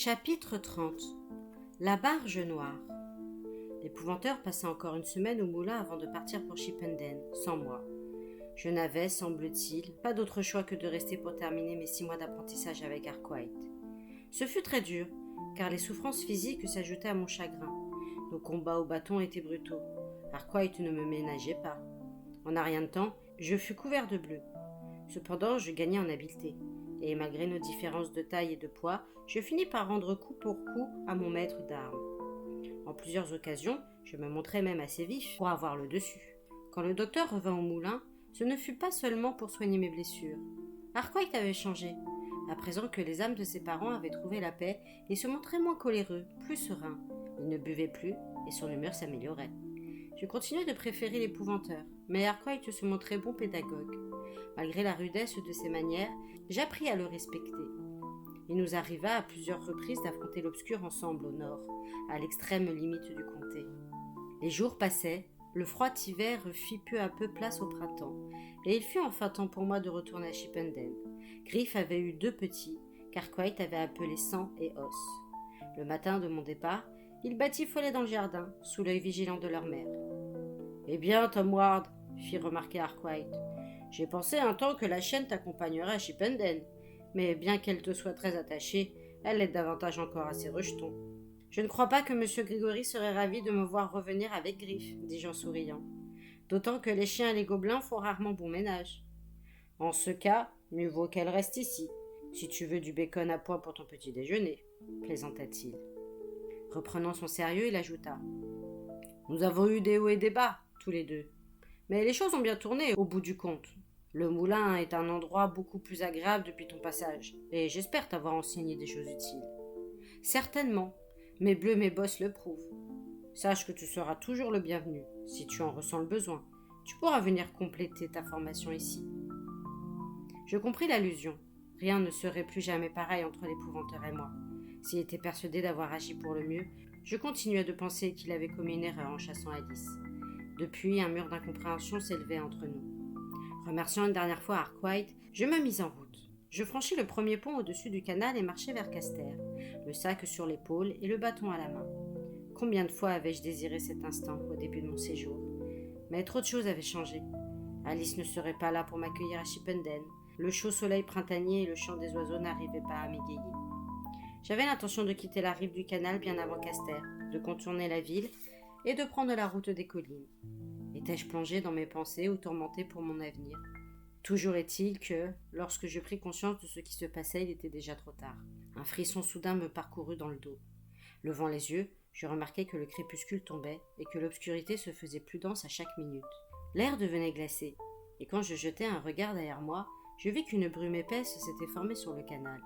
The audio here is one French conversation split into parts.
Chapitre 30. La barge noire. L'épouvanteur passa encore une semaine au moulin avant de partir pour Chipenden, sans moi. Je n'avais, semble-t-il, pas d'autre choix que de rester pour terminer mes 6 mois d'apprentissage avec Arkwright. Ce fut très dur, car les souffrances physiques s'ajoutaient à mon chagrin. Nos combats au bâton étaient brutaux. Arkwright ne me ménageait pas. En un rien de temps, je fus couvert de bleu. Cependant, je gagnais en habileté, et malgré nos différences de taille et de poids, je finis par rendre coup pour coup à mon maître d'armes. En plusieurs occasions, je me montrais même assez vif pour avoir le dessus. Quand le docteur revint au moulin, ce ne fut pas seulement pour soigner mes blessures. Arkwright avait changé. À présent que les âmes de ses parents avaient trouvé la paix, il se montrait moins coléreux, plus serein. Il ne buvait plus, et son humeur s'améliorait. Je continuais de préférer l'épouvanteur, mais Arkwright se montrait bon pédagogue. Malgré la rudesse de ses manières, j'appris à le respecter. Il nous arriva à plusieurs reprises d'affronter l'obscur ensemble au nord, à l'extrême limite du comté. Les jours passaient, le froid hiver fit peu à peu place au printemps, et il fut enfin temps pour moi de retourner à Chipenden. Griff avait eu 2 petits, qu'Arkwright avait appelés Sang et Os. Le matin de mon départ, ils batifolaient dans le jardin, sous l'œil vigilant de leur mère. « Eh bien, Tom Ward, fit remarquer Arkwright, j'ai pensé un temps que la chienne t'accompagnerait à Chipenden, mais bien qu'elle te soit très attachée, elle l'est davantage encore à ses rejetons. Je ne crois pas que M. Grégory serait ravi de me voir revenir avec Griff, dis-je en souriant, d'autant que les chiens et les gobelins font rarement bon ménage. En ce cas, mieux vaut qu'elle reste ici, si tu veux du bacon à point pour ton petit déjeuner, plaisanta-t-il. Reprenant son sérieux, il ajouta. Nous avons eu des hauts et des bas, tous les deux. Mais les choses ont bien tourné au bout du compte. Le moulin est un endroit beaucoup plus agréable depuis ton passage, et j'espère t'avoir enseigné des choses utiles. Certainement, mes bleus, mes bosses le prouvent. Sache que tu seras toujours le bienvenu, si tu en ressens le besoin. Tu pourras venir compléter ta formation ici. Je compris l'allusion. Rien ne serait plus jamais pareil entre l'épouvanteur et moi. S'il était persuadé d'avoir agi pour le mieux, je continuais de penser qu'il avait commis une erreur en chassant Alice. Depuis, un mur d'incompréhension s'élevait entre nous. Remerciant une dernière fois Arkwright, je me mis en route. Je franchis le premier pont au-dessus du canal et marchai vers Caster, le sac sur l'épaule et le bâton à la main. Combien de fois avais-je désiré cet instant au début de mon séjour? Mais trop de choses avaient changé. Alice ne serait pas là pour m'accueillir à Chipenden. Le chaud soleil printanier et le chant des oiseaux n'arrivaient pas à m'égayer. J'avais l'intention de quitter la rive du canal bien avant Caster, de contourner la ville et de prendre la route des collines. Étais-je plongé dans mes pensées ou tourmenté pour mon avenir? Toujours est-il que, lorsque je pris conscience de ce qui se passait, il était déjà trop tard. Un frisson soudain me parcourut dans le dos. Levant les yeux, je remarquai que le crépuscule tombait et que l'obscurité se faisait plus dense à chaque minute. L'air devenait glacé, et quand je jetai un regard derrière moi, je vis qu'une brume épaisse s'était formée sur le canal.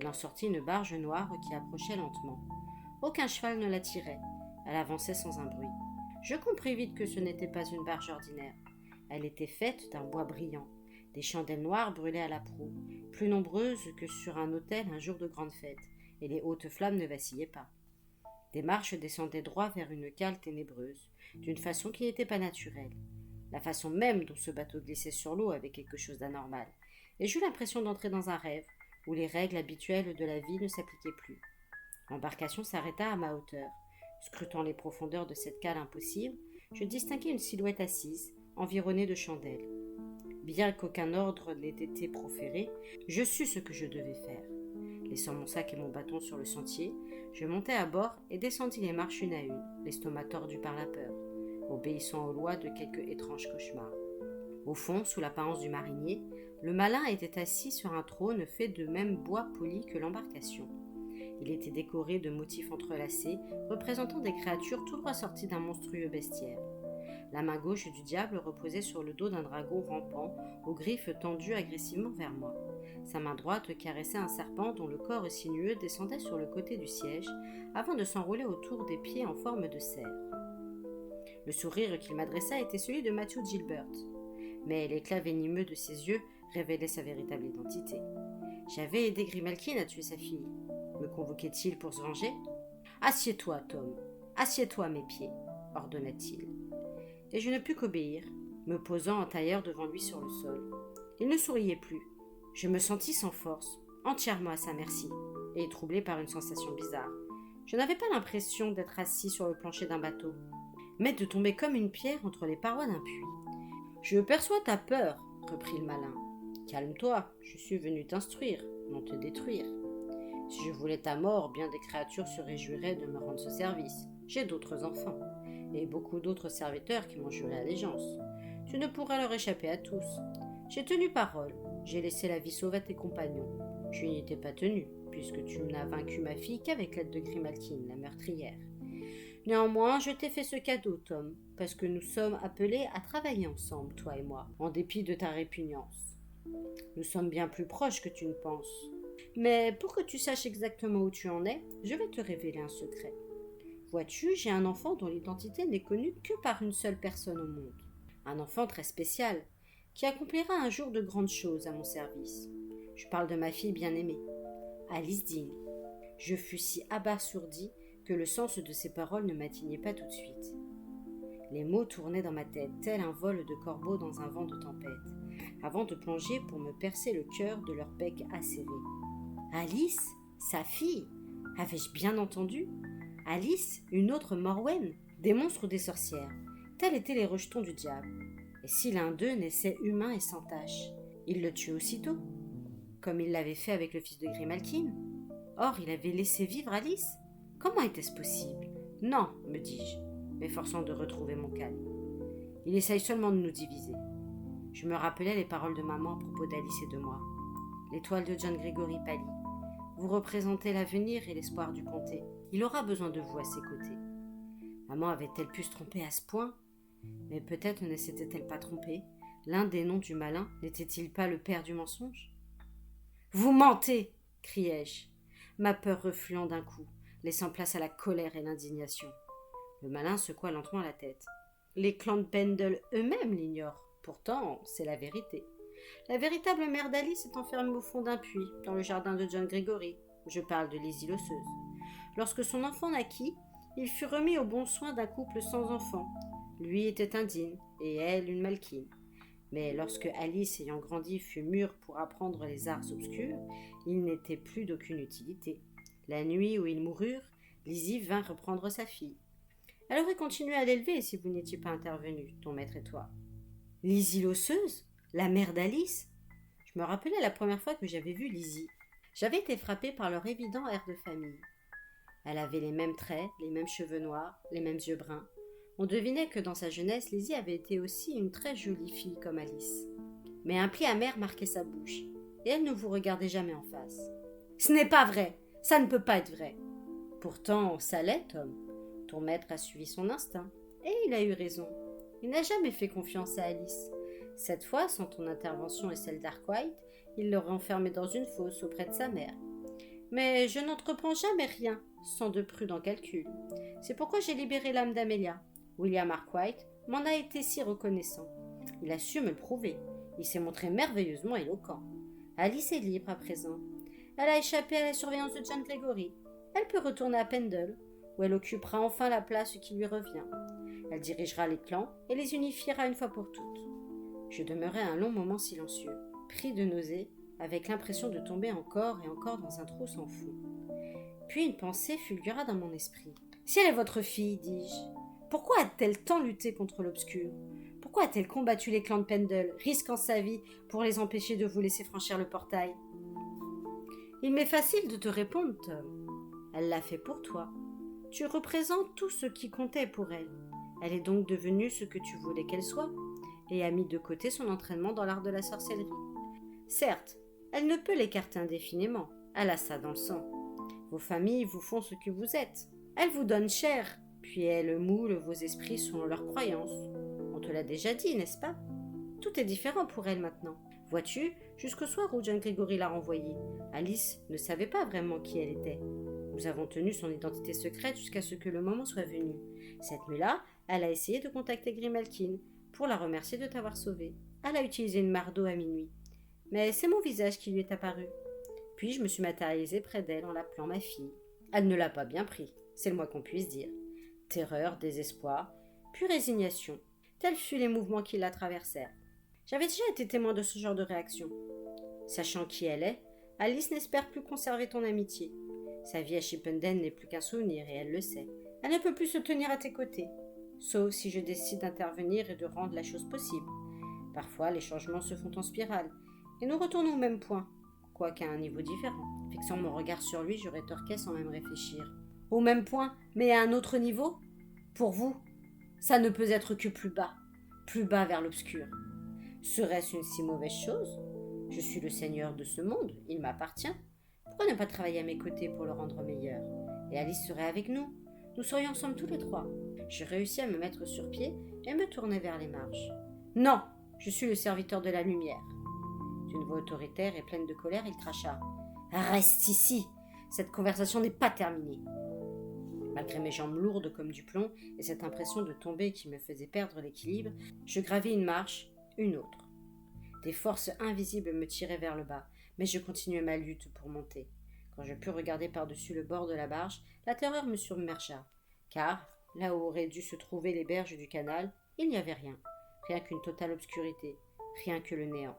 Il en sortit une barge noire qui approchait lentement. Aucun cheval ne la tirait. Elle avançait sans un bruit. Je compris vite que ce n'était pas une barge ordinaire. Elle était faite d'un bois brillant. Des chandelles noires brûlaient à la proue, plus nombreuses que sur un autel un jour de grande fête, et les hautes flammes ne vacillaient pas. Des marches descendaient droit vers une cale ténébreuse, d'une façon qui n'était pas naturelle. La façon même dont ce bateau glissait sur l'eau avait quelque chose d'anormal, et j'eus l'impression d'entrer dans un rêve, où les règles habituelles de la vie ne s'appliquaient plus. L'embarcation s'arrêta à ma hauteur. Scrutant les profondeurs de cette cale impossible, je distinguai une silhouette assise, environnée de chandelles. Bien qu'aucun ordre n'ait été proféré, je sus ce que je devais faire. Laissant mon sac et mon bâton sur le sentier, je montai à bord et descendis les marches une à une, l'estomac tordu par la peur, obéissant aux lois de quelque étrange cauchemar. Au fond, sous l'apparence du marinier, le malin était assis sur un trône fait de même bois poli que l'embarcation. Il était décoré de motifs entrelacés, représentant des créatures tout droit sorties d'un monstrueux bestiaire. La main gauche du diable reposait sur le dos d'un dragon rampant, aux griffes tendues agressivement vers moi. Sa main droite caressait un serpent dont le corps sinueux descendait sur le côté du siège, avant de s'enrouler autour des pieds en forme de cerf. Le sourire qu'il m'adressa était celui de Matthew Gilbert, mais l'éclat venimeux de ses yeux révélait sa véritable identité. J'avais aidé Grimalkin à tuer sa fille. Me convoquait-il pour se venger? « Assieds-toi, Tom, assieds-toi à mes pieds, ordonna-t-il. Et je ne pus qu'obéir, me posant en tailleur devant lui sur le sol. Il ne souriait plus. Je me sentis sans force, entièrement à sa merci. et troublé par une sensation bizarre. Je n'avais pas l'impression d'être assis sur le plancher d'un bateau, mais de tomber comme une pierre entre les parois d'un puits. « Je perçois ta peur, reprit le malin. Calme-toi, je suis venu t'instruire, non te détruire. Si je voulais ta mort, bien des créatures se réjouiraient de me rendre ce service. J'ai d'autres enfants, et beaucoup d'autres serviteurs qui m'en juraient allégeance. Tu ne pourrais leur échapper à tous. J'ai tenu parole, j'ai laissé la vie sauve à tes compagnons. Je n'y étais pas tenu, puisque tu n'as vaincu ma fille qu'avec l'aide de Grimalkin, la meurtrière. Néanmoins, je t'ai fait ce cadeau, Tom, parce que nous sommes appelés à travailler ensemble, toi et moi, en dépit de ta répugnance. Nous sommes bien plus proches que tu ne penses. Mais pour que tu saches exactement où tu en es, je vais te révéler un secret. Vois-tu, j'ai un enfant dont l'identité n'est connue que par une seule personne au monde. Un enfant très spécial, qui accomplira un jour de grandes choses à mon service. Je parle de ma fille bien-aimée, Alice Dean. Je fus si abasourdi que le sens de ces paroles ne m'atteignait pas tout de suite. Les mots tournaient dans ma tête, tel un vol de corbeaux dans un vent de tempête, avant de plonger pour me percer le cœur de leur bec acéré. Alice, sa fille, avais-je bien entendu? Alice, une autre Morwen, des monstres ou des sorcières, tels étaient les rejetons du diable. Et si l'un d'eux naissait humain et sans tache, il le tuait aussitôt, comme il l'avait fait avec le fils de Grimalkin. Or, il avait laissé vivre Alice. Comment était-ce possible? Non, me dis-je, m'efforçant de retrouver mon calme. Il essaye seulement de nous diviser. Je me rappelais les paroles de maman à propos d'Alice et de moi. L'étoile de John Gregory pâlit. Vous représentez l'avenir et l'espoir du comté. Il aura besoin de vous à ses côtés. Maman avait-elle pu se tromper à ce point? Mais peut-être ne s'était-elle pas trompée. L'un des noms du malin n'était-il pas le père du mensonge? Vous mentez! Criai-je, ma peur refluant d'un coup, laissant place à la colère et l'indignation. Le malin secoua lentement la tête. Les clans de Pendle eux-mêmes l'ignorent. Pourtant, c'est la vérité. La véritable mère d'Alice est enfermée au fond d'un puits, dans le jardin de John Gregory. Je parle de Lizzie l'osseuse. Lorsque son enfant naquit, il fut remis au bon soin d'un couple sans enfant. Lui était un Dean, et elle une Malkin. Mais lorsque Alice, ayant grandi, fut mûre pour apprendre les arts obscurs, il n'était plus d'aucune utilité. La nuit où ils moururent, Lizzie vint reprendre sa fille. Elle aurait continué à l'élever si vous n'étiez pas intervenu, ton maître et toi. Lizzie l'osseuse? La mère d'Alice? Je me rappelais la première fois que j'avais vu Lizzie. J'avais été frappée par leur évident air de famille. Elle avait les mêmes traits, les mêmes cheveux noirs, les mêmes yeux bruns. On devinait que dans sa jeunesse, Lizzie avait été aussi une très jolie fille comme Alice. Mais un pli amer marquait sa bouche, et elle ne vous regardait jamais en face. « Ce n'est pas vrai! Ça ne peut pas être vrai !» Pourtant, ça l'est, Tom. Ton maître a suivi son instinct, et il a eu raison. Il n'a jamais fait confiance à Alice. Cette fois, sans ton intervention et celle d'Arkwright, il l'aurait enfermée dans une fosse auprès de sa mère. Mais je n'entreprends jamais rien sans de prudents calculs. C'est pourquoi j'ai libéré l'âme d'Amelia. William Arkwright m'en a été si reconnaissant. Il a su me le prouver. Il s'est montré merveilleusement éloquent. Alice est libre à présent. Elle a échappé à la surveillance de John Gregory. Elle peut retourner à Pendle, où elle occupera enfin la place qui lui revient. Elle dirigera les clans et les unifiera une fois pour toutes. Je demeurai un long moment silencieux, pris de nausée, avec l'impression de tomber encore et encore dans un trou sans fond. Puis une pensée fulgura dans mon esprit. « Si elle est votre fille, dis-je, pourquoi a-t-elle tant lutté contre l'obscur? Pourquoi a-t-elle combattu les clans de Pendle, risquant sa vie pour les empêcher de vous laisser franchir le portail? » Il m'est facile de te répondre, Tom. Elle l'a fait pour toi. Tu représentes tout ce qui comptait pour elle. Elle est donc devenue ce que tu voulais qu'elle soit, et a mis de côté son entraînement dans l'art de la sorcellerie. Certes, elle ne peut l'écarter indéfiniment, elle a ça dans le sang. Vos familles vous font ce que vous êtes. Elles vous donnent chair, puis elles moulent vos esprits selon leurs croyances. On te l'a déjà dit, n'est-ce pas? Tout est différent pour elle maintenant. Vois-tu, jusqu'au soir où John Gregory l'a renvoyée, Alice ne savait pas vraiment qui elle était. Nous avons tenu son identité secrète jusqu'à ce que le moment soit venu. Cette nuit-là, elle a essayé de contacter Grimalkin pour la remercier de t'avoir sauvée. Elle a utilisé une mardeau à minuit. Mais c'est mon visage qui lui est apparu. Puis je me suis matérialisée près d'elle en l'appelant ma fille. Elle ne l'a pas bien pris, c'est le moins qu'on puisse dire. Terreur, désespoir, puis résignation, tels furent les mouvements qui la traversèrent. J'avais déjà été témoin de ce genre de réaction. Sachant qui elle est, Alice n'espère plus conserver ton amitié. Sa vie à Chippenden n'est plus qu'un souvenir et elle le sait. Elle ne peut plus se tenir à tes côtés, sauf si je décide d'intervenir et de rendre la chose possible. Parfois, les changements se font en spirale, et nous retournons au même point, quoiqu'à un niveau différent. Fixant mon regard sur lui, je rétorquais sans même réfléchir. Au même point, mais à un autre niveau? Pour vous, ça ne peut être que plus bas vers l'obscur. Serait-ce une si mauvaise chose? Je suis le seigneur de ce monde, il m'appartient. Pourquoi ne pas travailler à mes côtés pour le rendre meilleur? Et Alice serait avec nous. Nous serions ensemble tous les trois. Je réussis à me mettre sur pied et me tourner vers les marges. Non, je suis le serviteur de la lumière. D'une voix autoritaire et pleine de colère, il cracha. Reste ici, cette conversation n'est pas terminée. Malgré mes jambes lourdes comme du plomb et cette impression de tomber qui me faisait perdre l'équilibre, je gravis une marche, une autre. Des forces invisibles me tiraient vers le bas, mais je continuais ma lutte pour monter. Quand je pus regarder par-dessus le bord de la barge, la terreur me submergea, car, là où auraient dû se trouver les berges du canal, il n'y avait rien, rien qu'une totale obscurité, rien que le néant.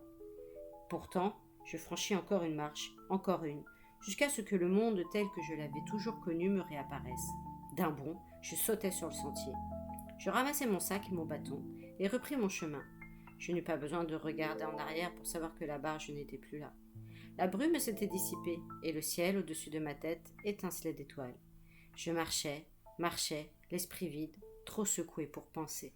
Pourtant, je franchis encore une marche, encore une, jusqu'à ce que le monde tel que je l'avais toujours connu me réapparaisse. D'un bond, je sautai sur le sentier. Je ramassai mon sac et mon bâton, et repris mon chemin. Je n'eus pas besoin de regarder en arrière pour savoir que la barge n'était plus là. La brume s'était dissipée, et le ciel au-dessus de ma tête étincelait d'étoiles. Je marchais, l'esprit vide, trop secoué pour penser.